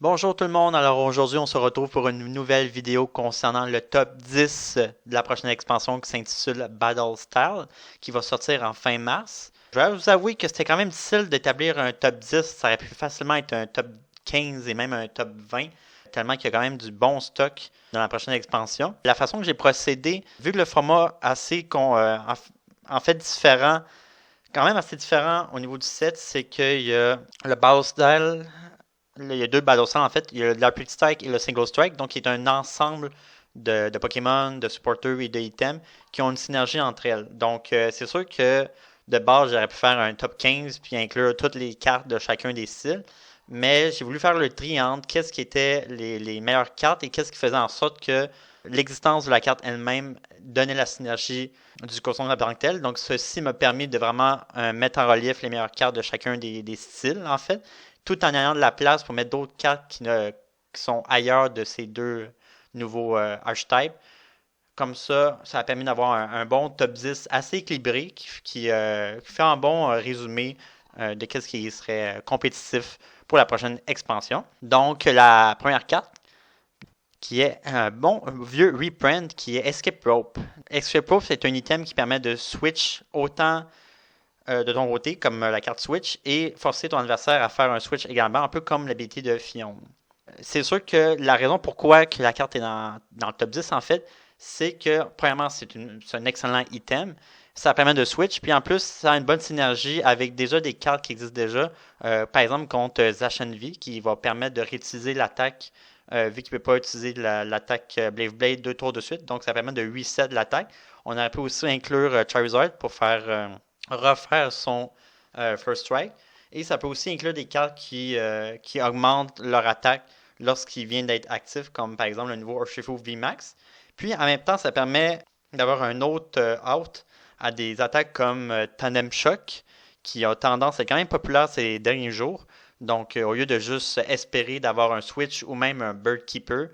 Bonjour tout le monde, alors aujourd'hui on se retrouve pour une nouvelle vidéo concernant le top 10 de la prochaine expansion qui s'intitule Battle Style, qui va sortir en fin mars. Je vais vous avouer que c'était quand même difficile d'établir un top 10, ça aurait pu facilement être un top 15 et même un top 20, tellement qu'il y a quand même du bon stock dans la prochaine expansion. La façon que j'ai procédé, vu que le format en fait différent, quand même assez différent au niveau du set, c'est qu'il y a le Battle Style. Là, il y a deux Battle Styles en fait. Il y a le Rapid Strike et le Single Strike, donc qui est un ensemble de Pokémon, de supporters et d'items qui ont une synergie entre elles. Donc c'est sûr que de base, j'aurais pu faire un top 15 puis inclure toutes les cartes de chacun des styles. Mais j'ai voulu faire le tri entre qu'est-ce qui était les meilleures cartes et qu'est-ce qui faisait en sorte que l'existence de la carte elle-même donnait la synergie du costume en tant que tel. Donc ceci m'a permis de vraiment mettre en relief les meilleures cartes de chacun des styles en fait, tout en ayant de la place pour mettre d'autres cartes qui sont ailleurs de ces deux nouveaux archetypes. Comme ça a permis d'avoir un bon top 10 assez équilibré qui fait un bon résumé de ce qui serait compétitif pour la prochaine expansion. Donc, la première carte, qui est un bon vieux reprint, qui est Escape Rope. Escape Rope, c'est un item qui permet de switch autant de ton côté, comme la carte Switch, et forcer ton adversaire à faire un Switch également, un peu comme l'habilité de Fion. C'est sûr que la raison pourquoi que la carte est dans le top 10, en fait, c'est que, premièrement, c'est un excellent item. Ça permet de switch, puis en plus, ça a une bonne synergie avec déjà des cartes qui existent déjà. Par exemple, contre Zachenvi, qui va permettre de réutiliser l'attaque, vu qu'il ne peut pas utiliser l'attaque Blade Blade deux tours de suite. Donc, ça permet de reset l'attaque. On aurait pu aussi inclure Charizard pour faire refaire son First Strike. Et ça peut aussi inclure des cartes qui augmentent leur attaque lorsqu'il vient d'être actif, comme par exemple le nouveau Urshifu VMAX. Puis en même temps, ça permet d'avoir un autre out à des attaques comme Tandem Shock, qui a tendance à être quand même populaire ces derniers jours. Donc, au lieu de juste espérer d'avoir un Switch ou même un Bird Keeper,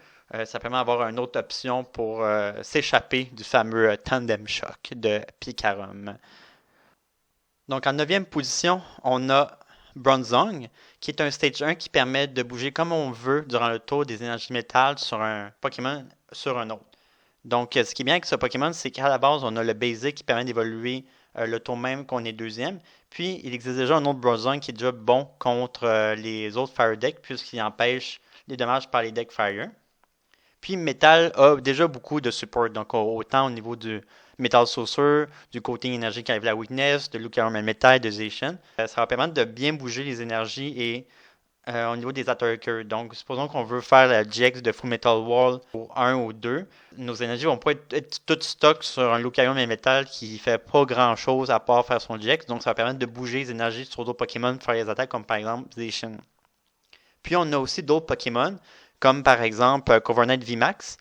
ça permet d'avoir une autre option pour s'échapper du fameux Tandem Shock de Picarum. Donc en neuvième position, on a Bronzong, qui est un stage 1 qui permet de bouger comme on veut durant le tour des énergies métal sur un Pokémon sur un autre. Donc ce qui est bien avec ce Pokémon, c'est qu'à la base, on a le basic qui permet d'évoluer le tour même qu'on est deuxième. Puis il existe déjà un autre Bronzong qui est déjà bon contre les autres Fire Decks, puisqu'il empêche les dommages par les decks Fire. Puis Metal a déjà beaucoup de support, donc autant au niveau du Metal Saucer, du coating énergique avec la Weakness, de Lucarum Metal, de Zation. Ça va permettre de bien bouger les énergies et au niveau des attaqueurs. Donc, supposons qu'on veut faire la GX de Full Metal Wall au 1 ou 2. Nos énergies vont pas être toutes stock sur un Lucarum Metal qui fait pas grand chose à part faire son GX. Donc, ça va permettre de bouger les énergies sur d'autres Pokémon pour faire les attaques, comme par exemple Zation. Puis on a aussi d'autres Pokémon, comme par exemple Covernight VMAX,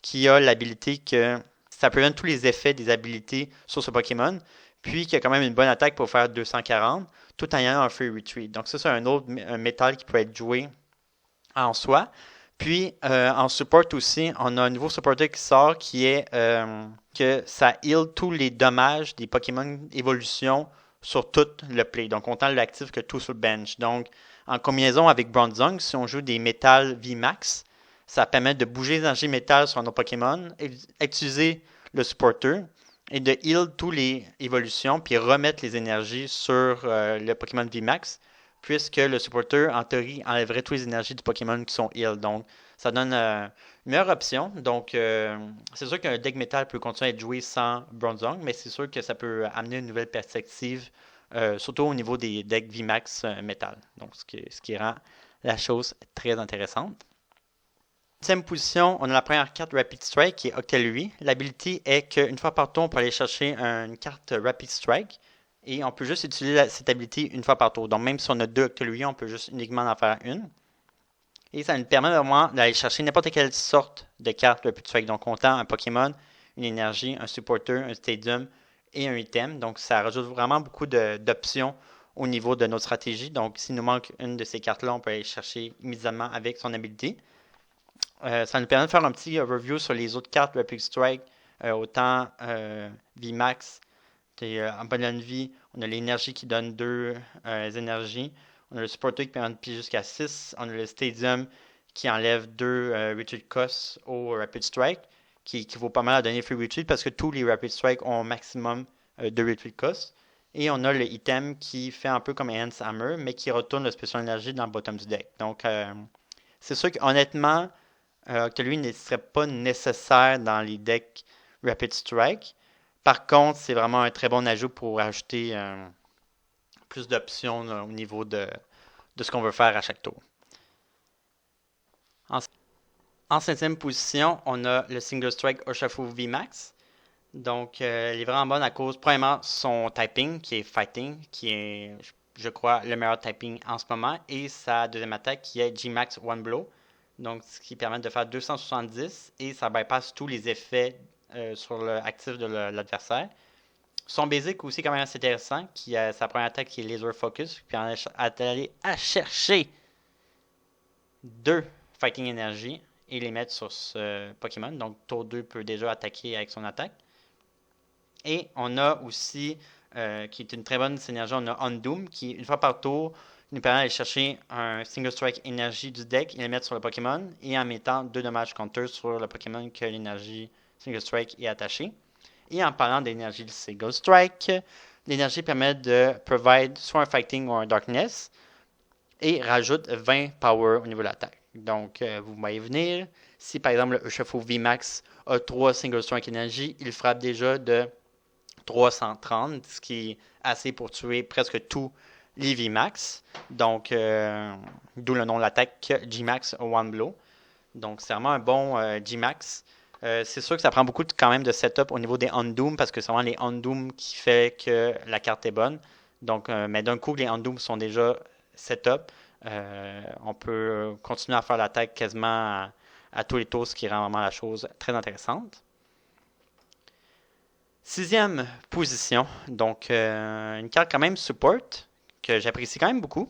qui a l'habilité que ça previent tous les effets des habilités sur ce Pokémon, puis qui a quand même une bonne attaque pour faire 240, tout en ayant un Free Retreat. Donc ça, c'est un autre un métal qui peut être joué en soi. Puis en support aussi, on a un nouveau supporter qui sort qui est que ça heal tous les dommages des Pokémon évolution sur tout le play. Donc autant l'actif que tout sur le bench. Donc en combinaison avec Bronzong, si on joue des métal VMAX, ça permet de bouger les énergies métal sur nos Pokémon, utiliser le supporter et de heal tous les évolutions puis remettre les énergies sur le Pokémon VMAX puisque le supporter, en théorie, enlèverait toutes les énergies du Pokémon qui sont heal. Donc, ça donne une meilleure option. Donc, c'est sûr qu'un deck métal peut continuer à être joué sans Bronzong, mais c'est sûr que ça peut amener une nouvelle perspective, surtout au niveau des decks VMAX métal. Donc, ce qui rend la chose très intéressante. Deuxième position, on a la première carte Rapid Strike qui est Octillery. L'habilité est qu'une fois par tour, on peut aller chercher une carte Rapid Strike et on peut juste utiliser cette habilité une fois par tour. Donc même si on a deux Octillery, on peut juste uniquement en faire une. Et ça nous permet vraiment d'aller chercher n'importe quelle sorte de carte Rapid Strike. Donc autant un Pokémon, une énergie, un supporter, un stadium et un item. Donc ça rajoute vraiment beaucoup d'options au niveau de notre stratégie. Donc s'il nous manque une de ces cartes-là, on peut aller chercher immédiatement avec son habilité. Ça nous permet de faire un petit review sur les autres cartes Rapid Strike, autant VMAX, en bonne vie, on a l'énergie qui donne deux énergies, on a le supporter qui permet de piler jusqu'à 6, on a le stadium qui enlève 2 Retreat Costs au Rapid Strike, qui équivaut pas mal à donner Free Retreat parce que tous les Rapid Strike ont au maximum 2 Retreat Costs. Et on a le item qui fait un peu comme Enhance Hammer, mais qui retourne le Special Energy dans le bottom du deck. Donc, c'est sûr qu'honnêtement, Octolui ne serait pas nécessaire dans les decks Rapid Strike. Par contre, c'est vraiment un très bon ajout pour ajouter plus d'options au niveau de ce qu'on veut faire à chaque tour. En 7e position, on a le Single Strike Urshifu VMAX. Donc, il est vraiment bonne à cause, premièrement, son typing, qui est Fighting, qui est, je crois, le meilleur typing en ce moment, et sa deuxième attaque, qui est G-Max One Blow. Donc, ce qui permet de faire 270, et ça bypass tous les effets sur l'actif de l'adversaire. Son basic aussi, quand même assez intéressant, qui a sa première attaque qui est Laser Focus, qui permet d'aller à chercher 2 Fighting Energy et les mettre sur ce Pokémon. Donc, tour 2 peut déjà attaquer avec son attaque. Et on a aussi, qui est une très bonne synergie, on a Undoom, qui, une fois par tour, nous permet d'aller chercher un Single Strike énergie du deck et le mettre sur le Pokémon, et en mettant 2 dommages counter sur le Pokémon que l'énergie Single Strike est attachée. Et en parlant d'énergie Single Strike, l'énergie permet de provide soit un Fighting ou un Darkness, et rajoute 20 power au niveau de l'attaque. Donc, vous voyez venir, si par exemple le Urshifu VMAX a 3 Single Strike énergie, il frappe déjà de 330, ce qui est assez pour tuer presque tous les VMAX. Donc, d'où le nom de l'attaque G-Max One Blow. Donc, c'est vraiment un bon G-Max. C'est sûr que ça prend beaucoup quand même de setup au niveau des Undoom parce que c'est vraiment les Undoom qui fait que la carte est bonne. Donc, mais d'un coup, les Undoom sont déjà setup. On peut continuer à faire l'attaque quasiment à tous les tours, ce qui rend vraiment la chose très intéressante. 6e position, donc une carte quand même support, que j'apprécie quand même beaucoup.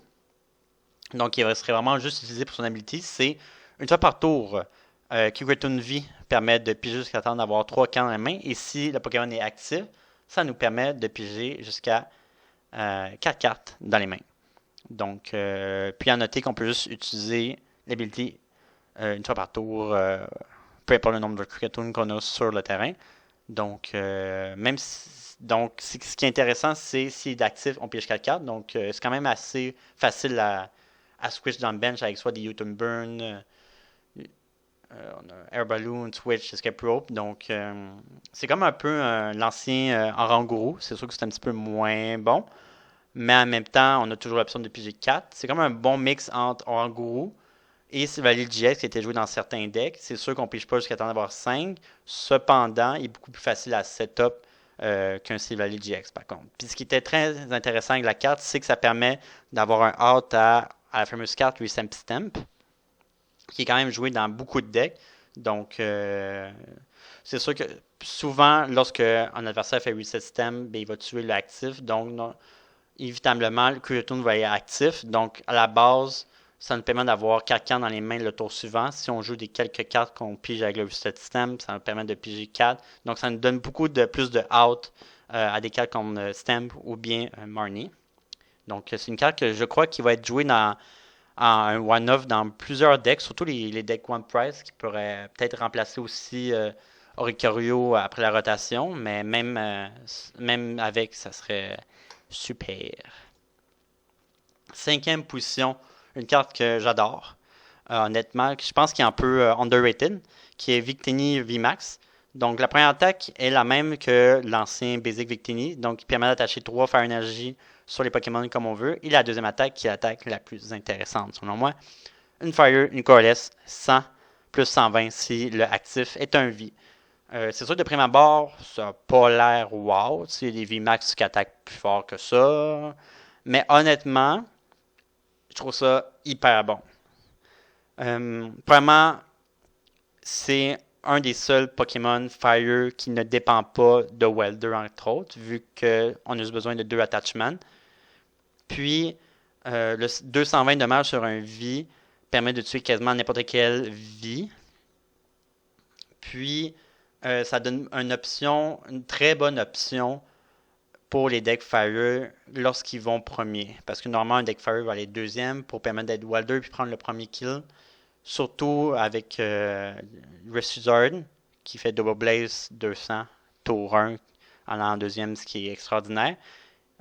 Donc il serait vraiment juste utilisé pour son ability, c'est une fois par tour, Kikretun V permet de piger jusqu'à temps d'avoir 3 cartes dans la main, et si le Pokémon est actif, ça nous permet de piger jusqu'à 4 cartes dans les mains. Donc, puis à noter qu'on peut juste utiliser l'ability une fois par tour, peu importe le nombre de Kikretun qu'on a sur le terrain. Donc, même si, donc, ce qui est intéressant, c'est s'il est actif, on pige 4 cartes. Donc, c'est quand même assez facile à switch dans le bench avec soit des U-Turn Burn, on a Air Balloon, Switch, Escape Rope. Donc, c'est comme un peu l'ancien Oranguru. C'est sûr que c'est un petit peu moins bon. Mais en même temps, on a toujours l'option de piger 4. C'est comme un bon mix entre Oranguru et Silvally GX qui a été joué dans certains decks. C'est sûr qu'on ne pige pas jusqu'à temps d'avoir 5. Cependant, il est beaucoup plus facile à setup qu'un Silvally GX par contre. Puis ce qui était très intéressant avec la carte, c'est que ça permet d'avoir un out à la fameuse carte Reset Stamp, qui est quand même joué dans beaucoup de decks. Donc, c'est sûr que souvent, lorsque un adversaire fait Reset Stamp, ben, il va tuer l'actif. Donc, non, inévitablement, le Kikretun va être actif. Donc, à la base, ça nous permet d'avoir 4 cartes dans les mains le tour suivant. Si on joue des quelques cartes qu'on pige avec le Reset Stamp, ça nous permet de piger 4. Donc, ça nous donne beaucoup de plus de out à des cartes comme Stamp ou bien Marnie. Donc, c'est une carte que je crois qui va être jouée en un one-off dans plusieurs decks, surtout les decks One Price, qui pourraient peut-être remplacer aussi Oricorio après la rotation. Mais même avec, ça serait super. 5e position, une carte que j'adore. Honnêtement, je pense qu'il est un peu underrated, qui est Victini VMAX. Donc, la première attaque est la même que l'ancien Basic Victini. Donc, il permet d'attacher 3 Fire Energy sur les Pokémon comme on veut. Et la deuxième attaque, qui est l'attaque la plus intéressante, selon moi. Une Fire, une Coreless, 100 plus 120 si le actif est un V. C'est sûr, de prime abord, ça n'a pas l'air wow. Il y a des VMAX qui attaquent plus fort que ça. Mais honnêtement, je trouve ça hyper bon. Premièrement, c'est un des seuls Pokémon Fire qui ne dépend pas de Welder, entre autres, vu qu'on a juste besoin de 2 attachments. Puis, le 220 dommages sur un V permet de tuer quasiment n'importe quelle vie. Puis, ça donne une très bonne option pour les decks Fire lorsqu'ils vont premier. Parce que normalement, un deck Fire va aller deuxième pour permettre d'être Welder puis prendre le premier kill. surtout avec Resuzard qui fait Double Blaze 200 tour 1 en allant deuxième, ce qui est extraordinaire.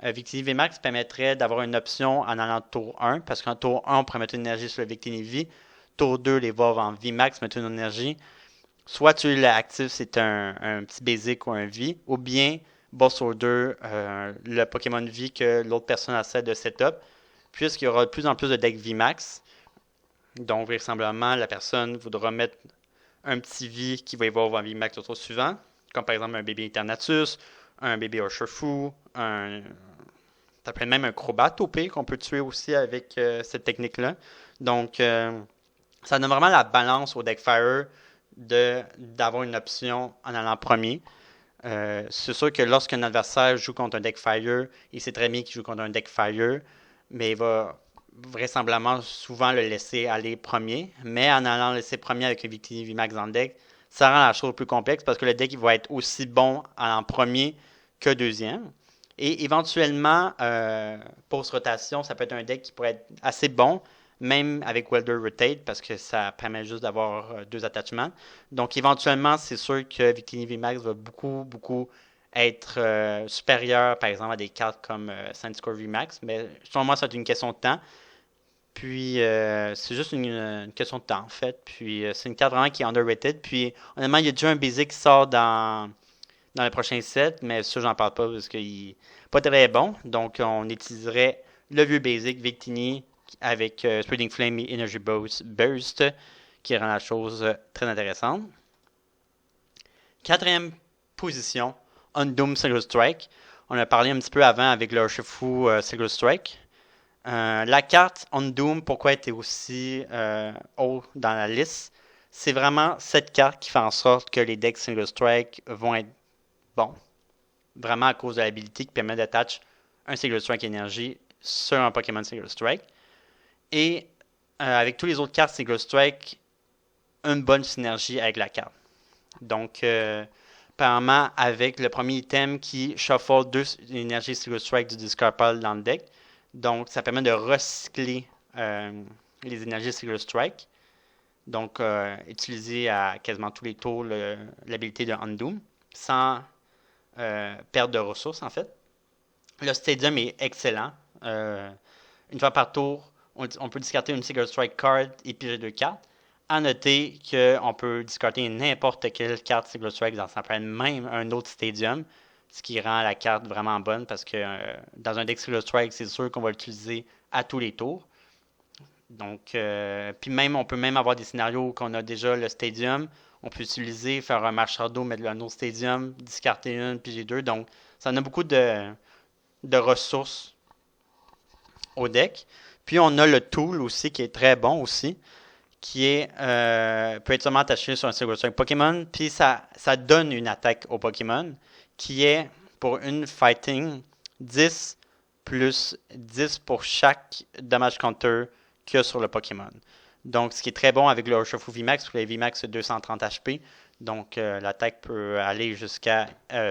Victini VMAX permettrait d'avoir une option en allant tour 1, parce qu'en tour 1, on pourrait mettre une énergie sur le Victini V. Tour 2, les voir en VMAX, mettre une énergie. Soit tu l'actives, c'est un petit basic ou un V, ou bien boss order le Pokémon V que l'autre personne essaie de setup, puisqu'il y aura de plus en plus de decks VMAX. Donc, vraisemblablement, la personne voudra mettre un petit V qui va évoluer en VMAX au tour suivant, comme par exemple un bébé Eternatus, un bébé Urshifu, ça peut être même un Crobat au pire qu'on peut tuer aussi avec cette technique-là. Donc, ça donne vraiment la balance au deck Fire d'avoir une option en allant premier. C'est sûr que lorsqu'un adversaire joue contre un deck Fire, il sait très bien qu'il joue contre un deck Fire, mais il va vraisemblablement souvent le laisser aller premier. Mais en allant laisser premier avec un Victini VMAX dans le deck, ça rend la chose plus complexe parce que le deck il va être aussi bon en premier que deuxième. Et éventuellement, post-rotation, ça peut être un deck qui pourrait être assez bon, même avec Welder Rotate, parce que ça permet juste d'avoir deux attachements. Donc, éventuellement, c'est sûr que Victini VMAX va beaucoup être supérieur, par exemple, à des cartes comme Sandscore VMAX. Mais selon moi, c'est une question de temps. Puis, c'est juste une question de temps, en fait. Puis, c'est une carte vraiment qui est underrated. Puis, honnêtement, il y a déjà un basic qui sort dans le prochain set, mais ça, j'en parle pas parce qu'il n'est pas très bon. Donc, on utiliserait le vieux basic Victini avec Spreading Flame et Energy Burst qui rend la chose très intéressante. Quatrième position, Undoom Single Strike. On a parlé un petit peu avant avec le Urshifu Single Strike. La carte Undoom, pourquoi elle était aussi haut dans la liste? C'est vraiment cette carte qui fait en sorte que les decks Single Strike vont être bons. Vraiment à cause de l'habilité qui permet d'attacher un Single Strike énergie sur un Pokémon Single Strike. Et avec tous les autres cartes Single Strike, une bonne synergie avec la carte. Donc, apparemment, avec le premier item qui shuffle deux énergies Single Strike du discard pile dans le deck. Donc, ça permet de recycler les énergies Single Strike. Donc, utiliser à quasiment tous les tours l'habilité de Undoom sans perte de ressources, en fait. Le Stadium est excellent. Une fois par tour, on peut discarter une Single Strike card et piger deux cartes. À noter qu'on peut discarter n'importe quelle carte Single Strike dans ça peut être même un autre Stadium, ce qui rend la carte vraiment bonne parce que dans un deck Single Strike, c'est sûr qu'on va l'utiliser à tous les tours. Donc, puis même, on peut même avoir des scénarios où on a déjà le Stadium. On peut utiliser, faire un Machardo, mettre un autre Stadium, discarter une, piger deux. Donc, ça en a beaucoup de ressources au deck. Puis on a le tool aussi qui est très bon aussi, qui est peut être seulement attaché sur un Single Strike Pokémon. Puis ça donne une attaque au Pokémon qui est pour une fighting 10 plus 10 pour chaque damage counter qu'il y a sur le Pokémon. Donc ce qui est très bon avec le Urshifu VMAX, pour les VMAX 230 HP. Donc l'attaque peut aller jusqu'à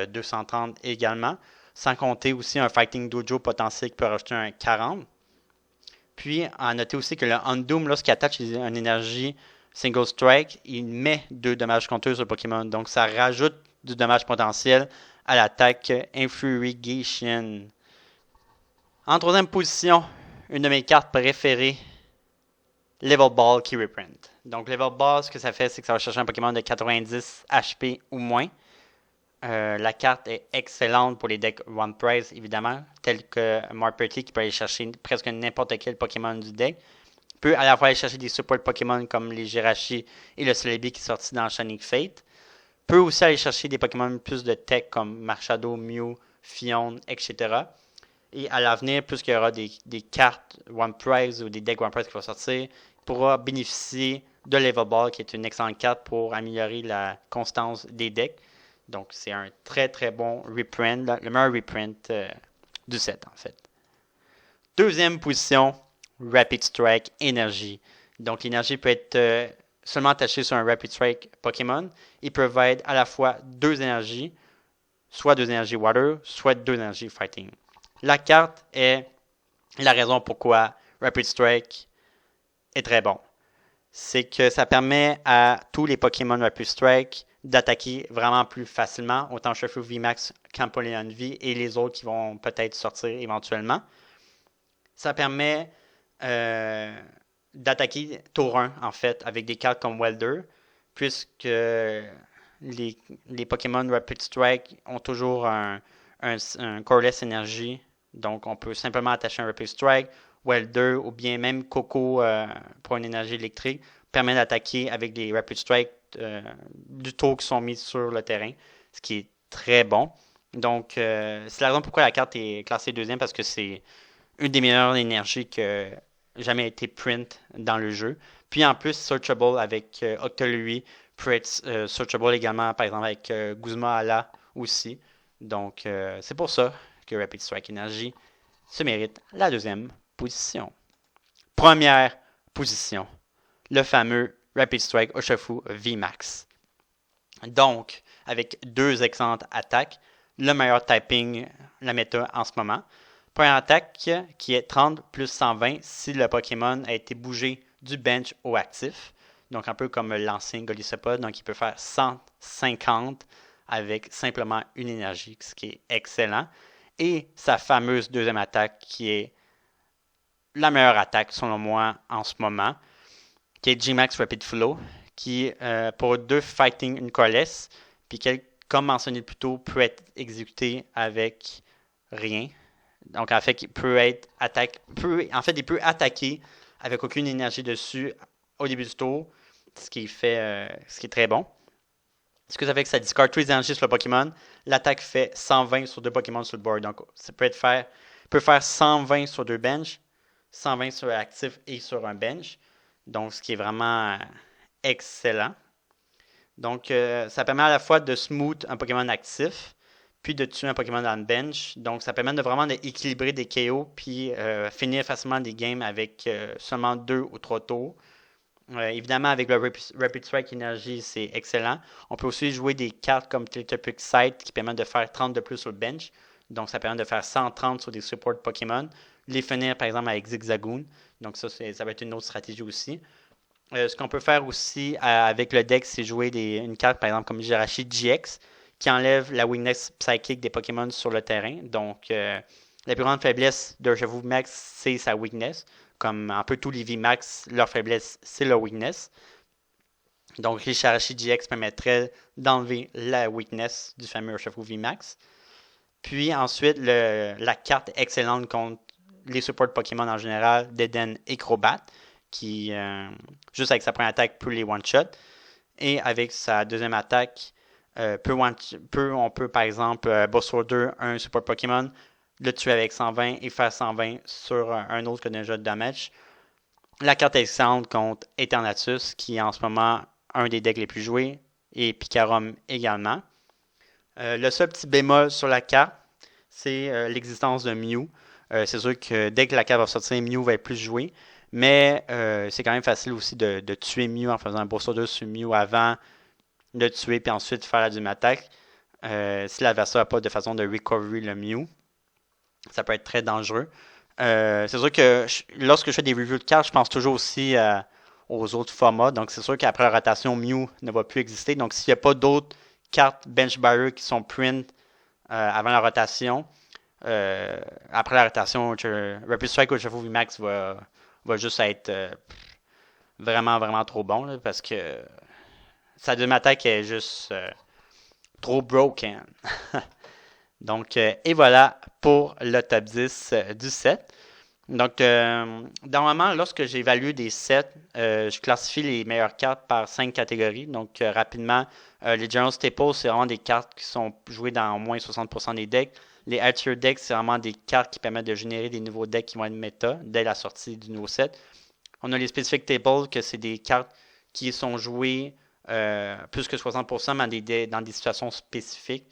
230 également. Sans compter aussi un Fighting Dojo potentiel qui peut rajouter un 40. Puis, à noter aussi que le Undoom, lorsqu'il attache une énergie Single Strike, il met 2 dommages contre sur le Pokémon. Donc, ça rajoute du dommage potentiel à l'attaque Infuriation. En troisième position, une de mes cartes préférées, Level Ball qui reprint. Donc, Level Ball, ce que ça fait, c'est que ça va chercher un Pokémon de 90 HP ou moins. La carte est excellente pour les decks One Prize, évidemment, tels que Marperty qui peut aller chercher presque n'importe quel Pokémon du deck. Peut à la fois aller chercher des support Pokémon comme les Jirachi et le Celebi qui est sorti dans Shining Fate. Peut aussi aller chercher des Pokémon plus de tech comme Marshado, Mew, Fion, etc. Et à l'avenir, puisqu'il y aura des cartes One Prize ou des decks One Prize qui vont sortir, il pourra bénéficier de Level Ball qui est une excellente carte pour améliorer la constance des decks. Donc, c'est un très très bon reprint, le meilleur reprint du set en fait. Deuxième position, Rapid Strike Énergie. Donc, l'énergie peut être seulement attachée sur un Rapid Strike Pokémon. Il peut être à la fois deux énergies, soit deux énergies Water, soit deux énergies Fighting. La carte est la raison pourquoi Rapid Strike est très bon. c'est que ça permet à tous les Pokémon Rapid Strike d'attaquer vraiment plus facilement, autant Urshifu VMAX qu'Empoleon V et les autres qui vont peut-être sortir éventuellement. Ça permet d'attaquer tour 1, en fait, avec des cartes comme Welder, puisque les Pokémon Rapid Strike ont toujours un Coreless Energy. Donc, on peut simplement attacher un Rapid Strike, Welder ou bien même Coco pour une énergie électrique permet d'attaquer avec des Rapid Strike du tour qui sont mis sur le terrain, ce qui est très bon. Donc, c'est la raison pourquoi la carte est classée deuxième, parce que c'est une des meilleures énergies qui a jamais été print dans le jeu. Puis en plus, searchable avec Octolui, peut être searchable également, par exemple, avec Guzma Ala aussi. Donc, c'est pour ça que Rapid Strike Energy se mérite la deuxième position. Première position, le fameux Rapid Strike Urshifu VMAX. Donc, avec deux excellentes attaques, le meilleur typing, la méta en ce moment. Première attaque qui est 30 plus 120 si le Pokémon a été bougé du bench au actif. Donc un peu comme l'ancien Golisopod, donc il peut faire 150 avec simplement une énergie, ce qui est excellent. Et sa fameuse deuxième attaque qui est la meilleure attaque selon moi en ce moment, qui est G-Max Rapid Flow, qui pour deux fighting une Coreless, puis qui, comme mentionné plus tôt, peut être exécuté avec rien. Donc en fait, il peut attaquer avec aucune énergie dessus au début du tour, ce qui est très bon. Ce que ça fait que ça discard tous les énergies sur le Pokémon. L'attaque fait 120 sur deux Pokémon sur le board. Donc ça peut faire 120 sur deux benches, 120 sur l'actif et sur un bench. Donc ce qui est vraiment excellent. Donc ça permet à la fois de smooth un Pokémon actif, puis de tuer un Pokémon dans le bench. Donc, ça permet de vraiment d'équilibrer des KO, puis finir facilement des games avec seulement 2 ou 3 tours. Évidemment, avec le Rapid Strike Energy, c'est excellent. On peut aussi jouer des cartes comme Tiltepix Sight qui permettent de faire 30 de plus sur le bench. Donc, ça permet de faire 130 sur des support Pokémon. Les finir, par exemple, avec Zigzagoon. Donc, ça va être une autre stratégie aussi. Ce qu'on peut faire aussi avec le deck, c'est jouer une carte, par exemple, comme Jirachi GX, qui enlève la weakness psychique des Pokémon sur le terrain. Donc, la plus grande faiblesse d'Urshifu VMAX, c'est sa weakness. Comme un peu tous les VMAX, leur faiblesse, c'est leur weakness. Donc, Jirachi GX permettrait d'enlever la weakness du fameux Urshifu VMAX. Puis ensuite, la carte excellente contre les supports Pokémon en général, Deden et Crobat, qui, juste avec sa première attaque, peut les one-shot. Et avec sa deuxième attaque, on peut par exemple Boss Order un support Pokémon, le tuer avec 120 et faire 120 sur un autre qui a déjà de damage. La carte excellente contre Eternatus, qui est en ce moment un des decks les plus joués, et Picarom également. Le seul petit bémol sur la carte, c'est l'existence de Mew. C'est sûr que dès que la carte va sortir, Mew va être plus joué, mais c'est quand même facile aussi de tuer Mew en faisant un Boss Order sur Mew avant de tuer puis ensuite faire la deuxième attaque. Si l'adversaire n'a pas de façon de recovery le Mew, ça peut être très dangereux. C'est sûr que lorsque je fais des reviews de cartes, je pense toujours aussi aux autres formats. Donc c'est sûr qu'après la rotation, Mew ne va plus exister. Donc s'il n'y a pas d'autres cartes bench barrier qui sont print avant la rotation, après la rotation, Rapid Strike Urshifu VMAX va juste être vraiment, vraiment trop bon là, parce que sa deuxième attaque est juste trop broken. Donc, et voilà pour le top 10 du set. Donc, normalement, lorsque j'évalue des sets, je classifie les meilleures cartes par 5 catégories. Donc, rapidement, les General Staples, c'est vraiment des cartes qui sont jouées dans au moins 60% des decks. Les Archer Decks, c'est vraiment des cartes qui permettent de générer des nouveaux decks qui vont être méta dès la sortie du nouveau set. On a les Specific Tables, que c'est des cartes qui sont jouées plus que 60%, mais dans des situations spécifiques.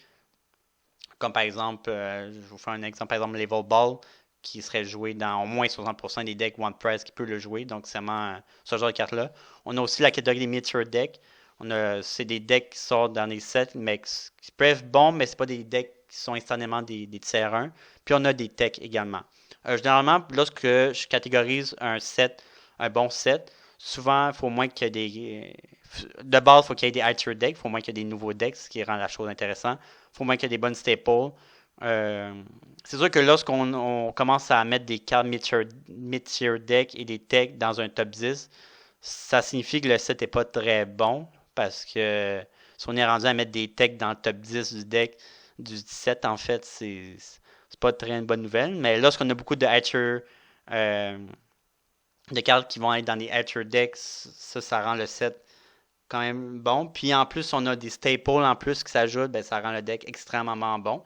Comme par exemple, je vous fais un exemple, par exemple Level Ball, qui serait joué dans au moins 60% des decks One Prize qui peut le jouer. Donc, c'est vraiment ce genre de carte-là. On a aussi la catégorie des Meteor Decks. C'est des decks qui sortent dans les sets, mais qui peuvent être bons, mais ce pas des decks qui sont instantanément des tiers 1. Puis, on a des techs également. Généralement, lorsque je catégorise un bon set, Souvent, il faut au moins qu'il y ait des. De base, il faut qu'il y ait des Alter decks, il faut au moins qu'il y ait des nouveaux decks, ce qui rend la chose intéressante. Il faut au moins qu'il y ait des bonnes staples. Euh, c'est sûr que lorsqu'on commence à mettre des cartes mid-tier deck et des techs dans un top 10, ça signifie que le set n'est pas très bon parce que si on est rendu à mettre des techs dans le top 10 du deck, du 17 en fait, c'est pas très une bonne nouvelle. Mais lorsqu'on a beaucoup de Hatcher, euh, de cartes qui vont être dans des Hatcher decks, ça rend le set quand même bon. Puis en plus, on a des staples en plus qui s'ajoutent, ben, ça rend le deck extrêmement bon.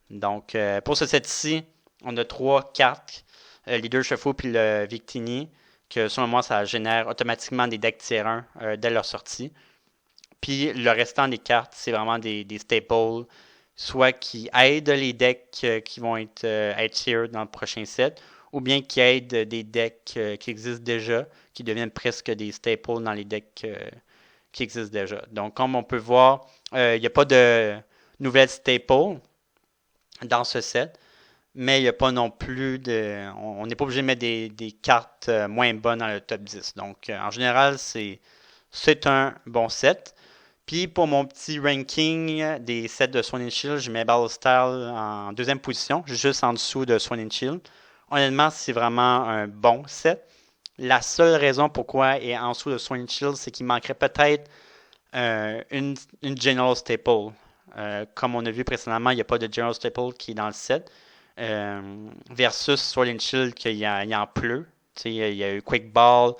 Donc, pour ce set-ci, on a trois cartes, les deux chevaux puis le Victini, que selon moi, ça génère automatiquement des decks tier 1 dès leur sortie. Puis le restant des cartes, c'est vraiment des staples, soit qui aident les decks qui vont être tier dans le prochain set, ou bien qui aident des decks qui existent déjà, qui deviennent presque des staples dans les decks qui existent déjà. Donc, comme on peut voir, il n'y a pas de nouvelles staples dans ce set, mais il n'y a pas non plus de. On n'est pas obligé de mettre des cartes moins bonnes dans le top 10. Donc, en général, c'est un bon set. Puis pour mon petit ranking des sets de Sword and Shield, je mets Battlestyle en deuxième position, juste en dessous de Sword and Shield. Honnêtement, c'est vraiment un bon set. La seule raison pourquoi il est en dessous de Sword and Shield, c'est qu'il manquerait peut-être une General Staple. Comme on a vu précédemment, il n'y a pas de General Staple qui est dans le set. Versus Sword and Shield, qu'il y en pleut. Il y a eu Quick Ball,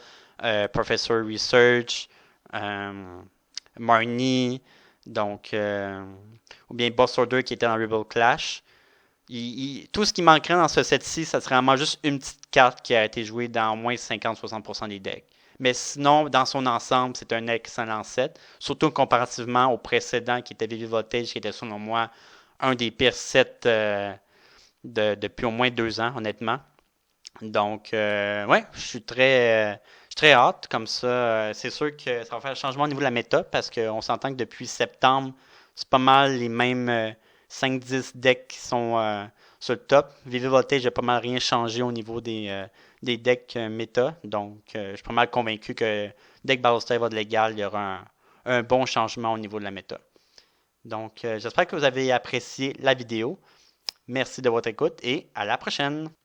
Professor Research, Marnie, donc, ou bien Boss Order qui était dans Rebel Clash. Tout ce qui manquerait dans ce set-ci, ça serait vraiment juste une petite carte qui a été jouée dans au moins 50-60% des decks. Mais sinon, dans son ensemble, c'est un excellent set. Surtout comparativement au précédent qui était Vivid Voltage, qui était selon moi un des pires sets depuis au moins 2 ans, honnêtement. Donc, ouais, je suis très hâte. Comme ça, c'est sûr que ça va faire un changement au niveau de la méta parce qu'on s'entend que depuis septembre, c'est pas mal les mêmes 5-10 decks qui sont sur le top. Vivid Voltage n'a pas mal rien changé au niveau des decks méta. Donc, je suis pas mal convaincu que dès que Battlestar va de l'égal, il y aura un bon changement au niveau de la méta. Donc, j'espère que vous avez apprécié la vidéo. Merci de votre écoute et à la prochaine!